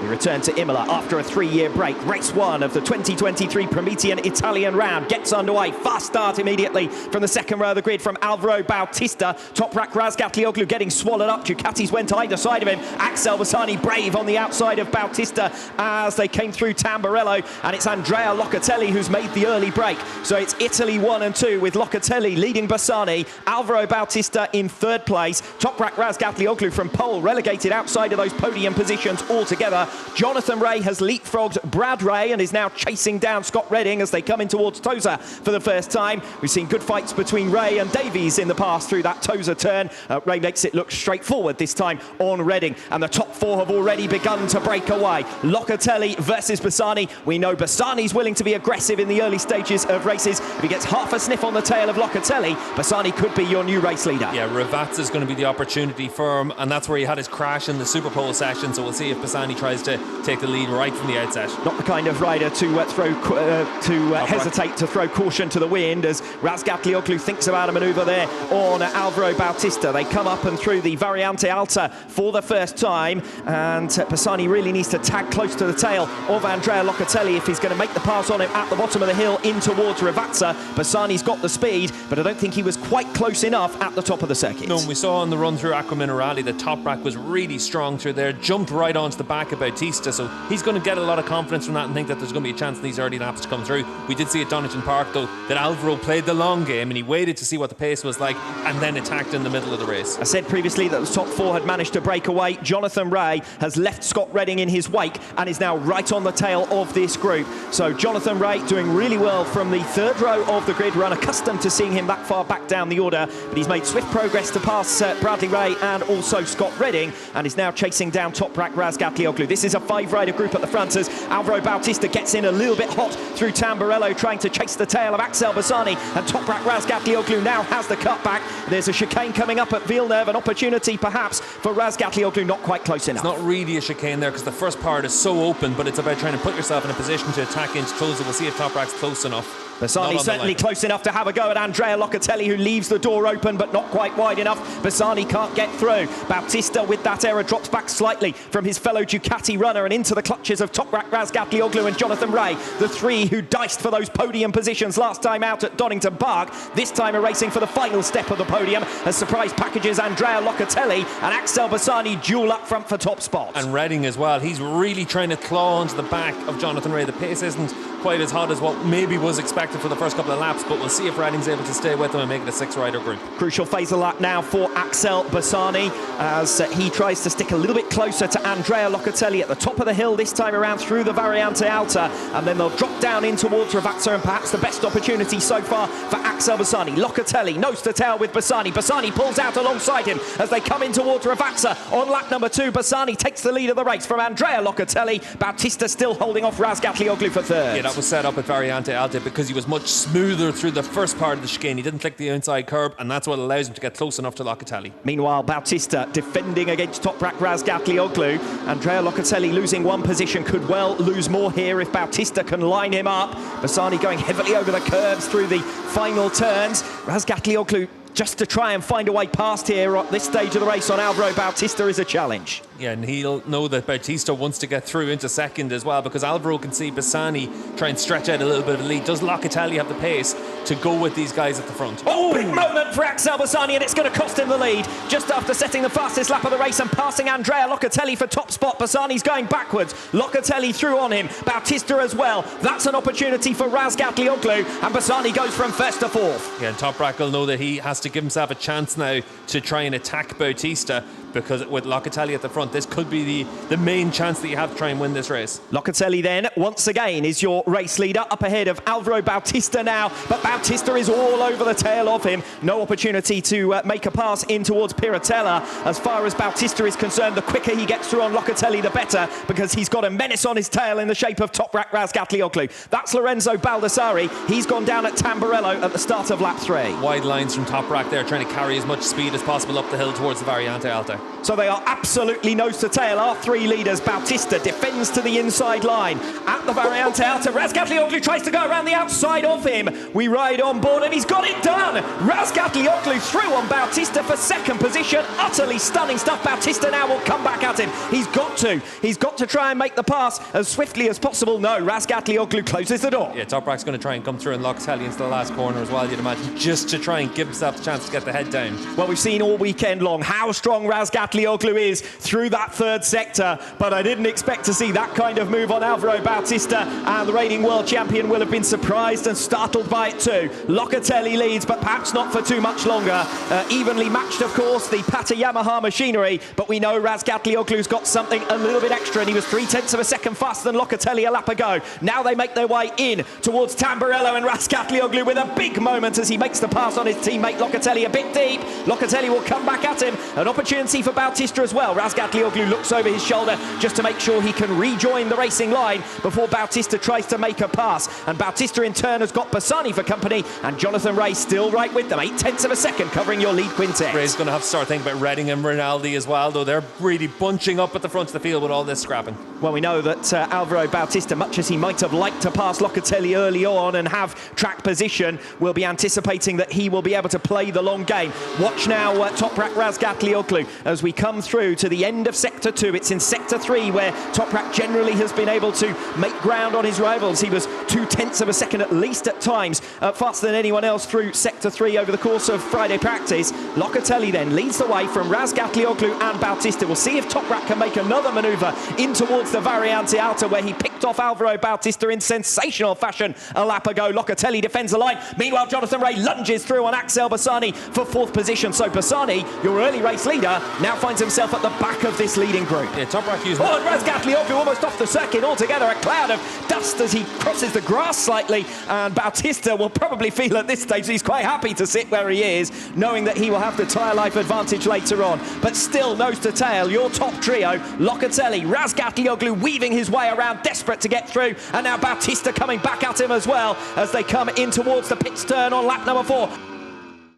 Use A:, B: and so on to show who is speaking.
A: We return to Imola after a 3-year break. Race 1 of the 2023 Prometean Italian round gets underway. Fast start immediately from the second row of the grid from Alvaro Bautista. Toprak Razgatlioglu getting swallowed up. Ducatis went either side of him. Axel Bassani brave on the outside of Bautista as they came through Tamburello. And it's Andrea Locatelli who's made the early break. So it's Italy 1 and 2 with Locatelli leading Bassani. Alvaro Bautista in third place. Toprak Razgatlioglu from pole relegated outside of those podium positions altogether. Jonathan Ray has leapfrogged Brad Ray and is now chasing down Scott Redding as they come in towards Tosa for the first time. We've seen good fights between Ray and Davies in the past through that Tosa turn. Ray makes it look straightforward this time on Redding, and the top four have already begun to break away. Locatelli versus Bassani. We know Bassani's willing to be aggressive in the early stages of races. If he gets half a sniff on the tail of Locatelli, Bassani could be your new race leader.
B: Yeah, Ravazza's going to be the opportunity for him, and that's where he had his crash in the Superpole session, so we'll see if Bassani tries to take the lead right from the outset.
A: Not the kind of rider to hesitate to throw caution to the wind as Razgatlioglu thinks about a manoeuvre there on Alvaro Bautista. They come up and through the Variante Alta for the first time, and Bassani really needs to tag close to the tail of Andrea Locatelli if he's going to make the pass on him at the bottom of the hill in towards Ravazza. Bassani's got the speed, but I don't think he was quite close enough at the top of the circuit.
B: No, we saw on the run through Acqua Minerale that Toprak was really strong through there, jumped right onto the back of Bautista, so he's going to get a lot of confidence from that and think that there's going to be a chance in these early laps to come through. We did see at Donington Park though that Alvaro played the long game and he waited to see what the pace was like and then attacked in the middle of the race.
A: I said previously that the top four had managed to break away. Jonathan Ray has left Scott Redding in his wake and is now right on the tail of this group. So Jonathan Ray doing really well from the third row of the grid. We're unaccustomed to seeing him that far back down the order, but he's made swift progress to pass Bradley Ray and also Scott Redding, and is now chasing down Toprak Razgatlioglu. This is a 5-rider group at the front as Alvaro Bautista gets in a little bit hot through Tamburello, trying to chase the tail of Axel Bassani, and Toprak Razgatlioglu now has the cutback. There's a chicane coming up at Villeneuve, an opportunity perhaps for Razgatlioglu, not quite close enough.
B: It's not really a chicane there because the first part is so open, but it's about trying to put yourself in a position to attack into Tosa. We'll see if Toprak's close enough.
A: Bassani certainly close enough to have a go at Andrea Locatelli, who leaves the door open but not quite wide enough. Bassani can't get through. Bautista with that error drops back slightly from his fellow Ducati runner and into the clutches of Toprak Razgatlioglu and Jonathan Ray, the three who diced for those podium positions last time out at Donington Park. This time are racing for the final step of the podium as surprise packages Andrea Locatelli and Axel Bassani duel up front for top spot.
B: And Redding as well. He's really trying to claw onto the back of Jonathan Ray. The pace isn't quite as hot as what maybe was expected for the first couple of laps, but we'll see if Redding's able to stay with them and make it a 6-rider group.
A: Crucial phase of lap now for Axel Bassani as he tries to stick a little bit closer to Andrea Locatelli at the top of the hill this time around through the Variante Alta, and then they'll drop down in towards Ravazza, and perhaps the best opportunity so far for Axel Bassani. Locatelli nose to tail with Bassani. Bassani pulls out alongside him as they come in towards Ravazza. On lap number 2, Bassani takes the lead of the race from Andrea Locatelli. Bautista still holding off Razgatlioglu for third.
B: Yeah, that was set up at Variante Alta because he was much smoother through the first part of the chicane. He didn't click the inside curb, and that's what allows him to get close enough to Locatelli.
A: Meanwhile, Bautista defending against Toprak Razgatlioglu. Andrea Locatelli losing one position, could well lose more here if Bautista can line him up. Bassani going heavily over the curbs through the final turns. Razgatlioglu just to try and find a way past here at this stage of the race on Alvaro Bautista is a challenge.
B: Yeah, and he'll know that Bautista wants to get through into second as well, because Alvaro can see Bassani try and stretch out a little bit of a lead. Does Locatelli have the pace to go with these guys at the front?
A: Oh, big moment for Axel Bassani, and it's going to cost him the lead. Just after setting the fastest lap of the race and passing Andrea Locatelli for top spot, Bassani's going backwards. Locatelli through on him, Bautista as well. That's an opportunity for Razgatlioglu, and Bassani goes from first to fourth.
B: Yeah, and Toprak will know that he has to give himself a chance now to try and attack Bautista, because with Locatelli at the front, this could be the main chance that you have to try and win this race.
A: Locatelli then, once again, is your race leader, up ahead of Alvaro Bautista now, but Bautista is all over the tail of him. No opportunity to make a pass in towards Piratella. As far as Bautista is concerned, the quicker he gets through on Locatelli, the better, because he's got a menace on his tail in the shape of Toprak Razgatlioglu. That's Lorenzo Baldassari. He's gone down at Tamburello at the start of lap 3.
B: Wide lines from Toprak there, trying to carry as much speed as possible up the hill towards the Variante Alta.
A: So they are absolutely nose to tail, our three leaders. Bautista defends to the inside line. At the Variante Alta, Razgatlioglu tries to go around the outside of him. We ride on board and he's got it done. Razgatlioglu through on Bautista for second position. Utterly stunning stuff. Bautista now will come back at him. He's got to try and make the pass as swiftly as possible. No, Razgatlioglu closes the door.
B: Yeah, Toprak's going to try and come through and lock Telly into the last corner as well, you'd imagine, just to try and give himself a chance to get the head down.
A: Well, we've seen all weekend long how strong Razgatlioglu is through that third sector, but I didn't expect to see that kind of move on Alvaro Bautista, and the reigning world champion will have been surprised and startled by it too. Locatelli leads, but perhaps not for too much longer. Evenly matched, of course, the Pata Yamaha machinery, but we know Razgatlioglu's got something a little bit extra, and he was 0.3 of a second faster than Locatelli a lap ago. Now they make their way in towards Tamburello, and Razgatlioglu with a big moment as he makes the pass on his teammate Locatelli a bit deep. Locatelli will come back at him. An opportunity for Bautista as well. Razgatlioglu looks over his shoulder just to make sure he can rejoin the racing line before Bautista tries to make a pass. And Bautista in turn has got Bassani for company, and Jonathan Ray still right with them. 0.8 of a second covering your lead quintet.
B: Ray's going to have to start thinking about Redding and Rinaldi as well, though they're really bunching up at the front of the field with all this scrapping.
A: Well, we know that Alvaro Bautista, much as he might have liked to pass Locatelli early on and have track position, will be anticipating that he will be able to play the long game. Watch now Toprak Razgatlioglu as we come through to the end of Sector 2. It's in Sector 3 where Toprak generally has been able to make ground on his rivals. He was 0.2 of a second at least at times faster than anyone else through Sector 3 over the course of Friday practice. Locatelli then leads the way from Razgatlioglu and Bautista. We'll see if Toprak can make another manoeuvre in towards the Variante Alta, where he picked off Alvaro Bautista in sensational fashion a lap ago. Locatelli defends the line. Meanwhile, Jonathan Ray lunges through on Axel Bassani for fourth position. So Bassani, your early race leader, now finds himself at the back of this leading group.
B: Yeah, Toprak using...
A: Oh, and Razgatlioglu almost off the circuit altogether. A cloud of dust as he crosses the grass slightly, and Bautista will probably feel at this stage he's quite happy to sit where he is, knowing that he will have the tyre life advantage later on. But still, nose to tail, your top trio, Locatelli, Razgatlioglu weaving his way around, desperate to get through, and now Bautista coming back at him as well as they come in towards the pits turn on lap number 4.